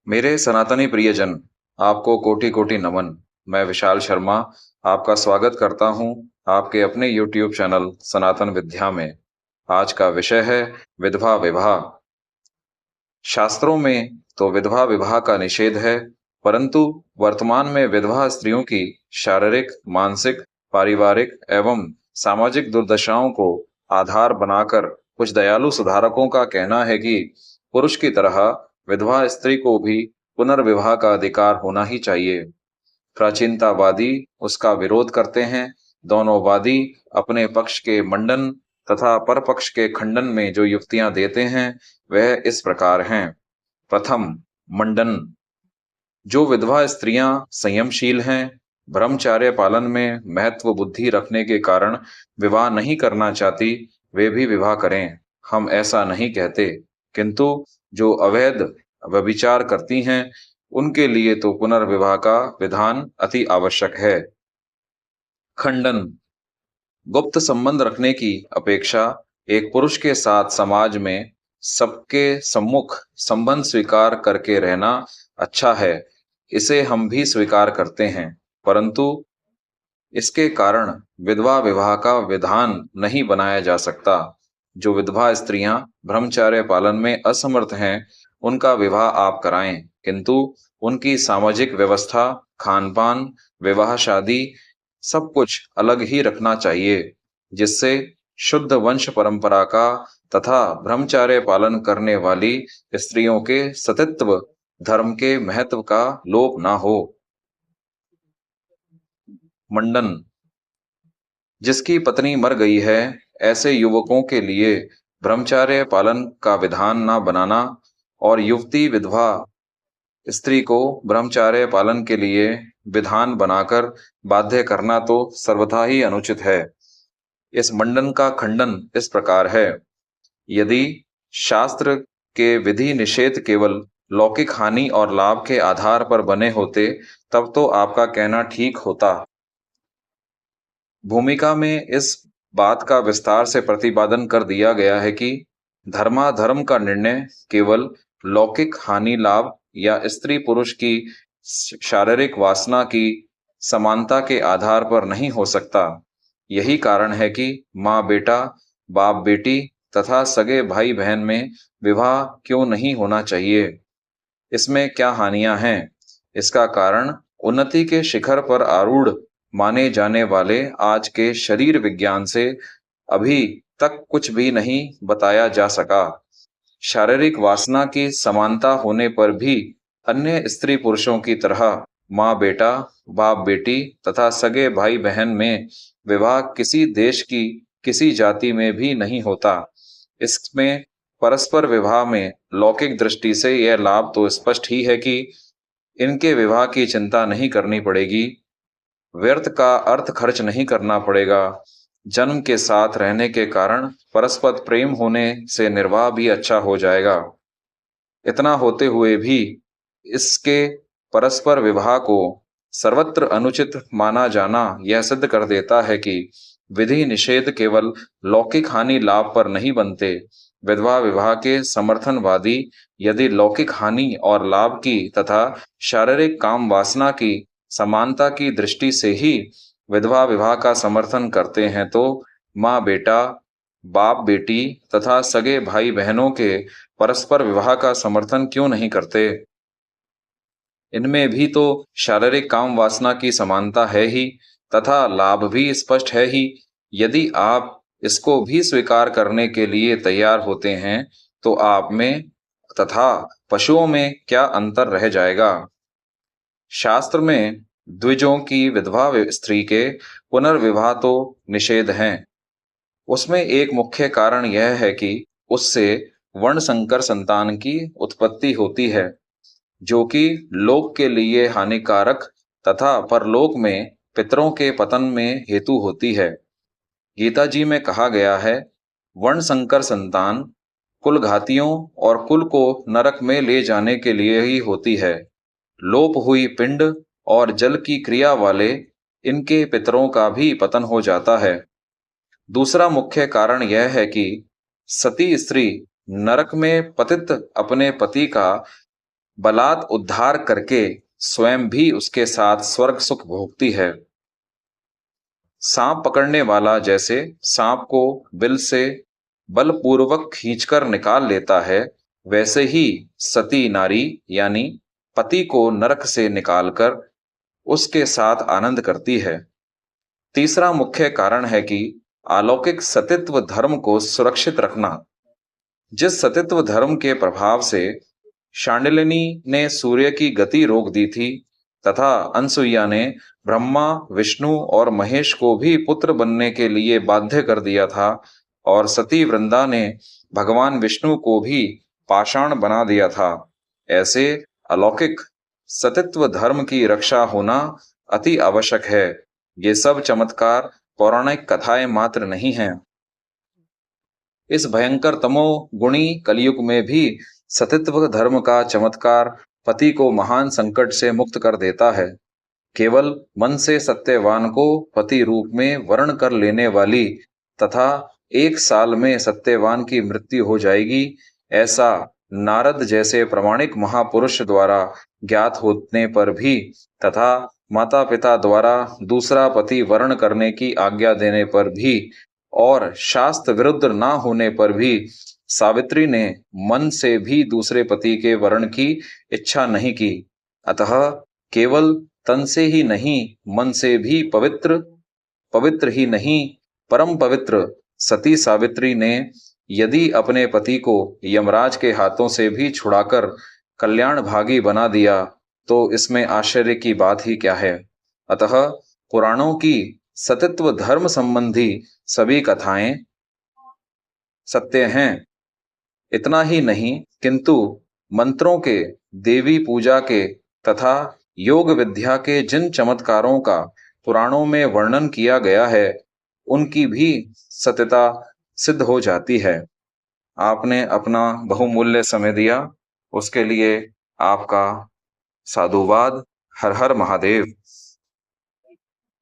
मेरे सनातनी प्रियजन, आपको कोटि कोटि नमन। मैं विशाल शर्मा आपका स्वागत करता हूं आपके अपने YouTube चैनल सनातन विद्या में। आज का विषय है विधवा विवाह। शास्त्रों में तो विधवा विवाह का निषेध है, परंतु वर्तमान में विधवा स्त्रियों की शारीरिक, मानसिक, पारिवारिक एवं सामाजिक दुर्दशाओं को आधार बनाकर कुछ दयालु सुधारकों का कहना है कि पुरुष की तरह विधवा स्त्री को भी पुनर्विवाह का अधिकार होना ही चाहिए। प्राचीनतावादी उसका विरोध करते हैं। दोनों वादी अपने पक्ष के मंडन तथा परपक्ष के खंडन में जो युक्तियां देते हैं वह इस प्रकार हैं। प्रथम, मंडन। जो विधवा स्त्रियां संयमशील हैं, ब्रह्मचार्य पालन में महत्व बुद्धि रखने के कारण विवाह नहीं करना चाहती, वे भी विवाह करें। हम ऐसा नहीं कहते, किंतु जो अवैध व्यभिचार करती हैं उनके लिए तो पुनर्विवाह का विधान अति आवश्यक है। खंडन। गुप्त संबंध रखने की अपेक्षा एक पुरुष के साथ समाज में सबके सम्मुख संबंध स्वीकार करके रहना अच्छा है। इसे हम भी स्वीकार करते हैं, परंतु इसके कारण विधवा विवाह का विधान नहीं बनाया जा सकता। जो विधवा स्त्रियां ब्रह्मचर्य पालन में असमर्थ हैं, उनका विवाह आप कराएं, किंतु उनकी सामाजिक व्यवस्था, खान पान, विवाह शादी सब कुछ अलग ही रखना चाहिए, जिससे शुद्ध वंश परंपरा का तथा ब्रह्मचर्य पालन करने वाली स्त्रियों के सतीत्व धर्म के महत्व का लोप ना हो। मंडन। जिसकी पत्नी मर गई है, ऐसे युवकों के लिए ब्रह्मचर्य पालन का विधान न बनाना और युवती विधवा स्त्री को ब्रह्मचर्य पालन के लिए विधान बनाकर बाध्य करना तो सर्वथा ही अनुचित है। इस मंडन का खंडन इस प्रकार है। यदि शास्त्र के विधि निषेध केवल लौकिक हानि और लाभ के आधार पर बने होते, तब तो आपका कहना ठीक होता। भूमिका में इस बात का विस्तार से प्रतिपादन कर दिया गया है कि धर्माधर्म का निर्णय केवल लौकिक हानि लाभ या स्त्री पुरुष की शारीरिक वासना की समानता के आधार पर नहीं हो सकता। यही कारण है कि माँ बेटा, बाप बेटी तथा सगे भाई बहन में विवाह क्यों नहीं होना चाहिए। इसमें क्या हानियां हैं? इसका कारण उन्नति के शिखर पर आरूढ़ माने जाने वाले आज के शरीर विज्ञान से अभी तक कुछ भी नहीं बताया जा सका। शारीरिक वासना की समानता होने पर भी अन्य स्त्री पुरुषों की तरह माँ बेटा, बाप बेटी तथा सगे भाई बहन में विवाह किसी देश की किसी जाति में भी नहीं होता। इसमें परस्पर विवाह में लौकिक दृष्टि से यह लाभ तो स्पष्ट ही है कि इनके विवाह की चिंता नहीं करनी पड़ेगी, व्यर्थ का अर्थ खर्च नहीं करना पड़ेगा, जन्म के साथ रहने के कारण परस्पर प्रेम होने से निर्वाह भी अच्छा हो जाएगा। इतना होते हुए भी इसके परस्पर विवाह को सर्वत्र अनुचित माना जाना यह सिद्ध कर देता है कि विधि निषेध केवल लौकिक हानि लाभ पर नहीं बनते। विधवा विवाह के समर्थनवादी यदि लौकिक हानि और लाभ की तथा शारीरिक काम वासना की समानता की दृष्टि से ही विधवा विवाह का समर्थन करते हैं, तो माँ बेटा, बाप बेटी तथा सगे भाई बहनों के परस्पर विवाह का समर्थन क्यों नहीं करते। इनमें भी तो शारीरिक काम वासना की समानता है ही तथा लाभ भी स्पष्ट है ही। यदि आप इसको भी स्वीकार करने के लिए तैयार होते हैं, तो आप में तथा पशुओं में क्या अंतर रह जाएगा। शास्त्र में द्विजों की विधवा स्त्री के पुनर्विवाह तो निषेध हैं। उसमें एक मुख्य कारण यह है कि उससे वर्ण संकर संतान की उत्पत्ति होती है, जो कि लोक के लिए हानिकारक तथा परलोक में पितरों के पतन में हेतु होती है। गीता जी में कहा गया है, वर्ण संकर संतान कुलघातियों और कुल को नरक में ले जाने के लिए ही होती है। लोप हुई पिंड और जल की क्रिया वाले इनके पितरों का भी पतन हो जाता है। दूसरा मुख्य कारण यह है कि सती स्त्री नरक में पतित अपने पति का बलात् उद्धार करके स्वयं भी उसके साथ स्वर्ग सुख भोगती है। सांप पकड़ने वाला जैसे सांप को बिल से बलपूर्वक खींचकर निकाल लेता है, वैसे ही सती नारी यानी पति को नरक से निकालकर उसके साथ आनंद करती है। तीसरा मुख्य कारण है कि अलौकिक सतित्व धर्म को सुरक्षित रखना। जिस सतित्व धर्म के प्रभाव से शांडिलिनी ने सूर्य की गति रोक दी थी तथा अनसुईया ने ब्रह्मा, विष्णु और महेश को भी पुत्र बनने के लिए बाध्य कर दिया था, और सती वृंदा ने भगवान विष्णु को भी पाषाण बना दिया था, ऐसे अलौकिक सतित्व धर्म की रक्षा होना अति आवश्यक है। ये सब चमत्कार पौराणिक कथाएं मात्र नहीं हैं। इस भयंकर तमो गुणी कलयुग में भी सतित्व धर्म का चमत्कार पति को महान संकट से मुक्त कर देता है। केवल मन से सत्यवान को पति रूप में वर्ण कर लेने वाली तथा 1 साल में सत्यवान की मृत्यु हो जाएगी, ऐसा नारद जैसे प्रामाणिक महापुरुष द्वारा ज्ञात होने पर भी तथा माता पिता द्वारा दूसरा पति वर्ण करने की आज्ञा देने पर भी और शास्त्र विरुद्ध ना होने पर भी सावित्री ने मन से भी दूसरे पति के वर्ण की इच्छा नहीं की। अतः केवल तन से ही नहीं, मन से भी पवित्र ही नहीं, परम पवित्र सती सावित्री ने यदि अपने पति को यमराज के हाथों से भी छुड़ाकर कल्याण भागी बना दिया, तो इसमें आश्चर्य की बात ही क्या है। अतः पुराणों की सतित्व धर्म संबंधी सभी कथाएं सत्य हैं। इतना ही नहीं, किंतु मंत्रों के, देवी पूजा के तथा योग विद्या के जिन चमत्कारों का पुराणों में वर्णन किया गया है, उनकी भी सत्यता सिद्ध हो जाती है। आपने अपना बहुमूल्य समय दिया, उसके लिए आपका साधुवाद। हर हर महादेव।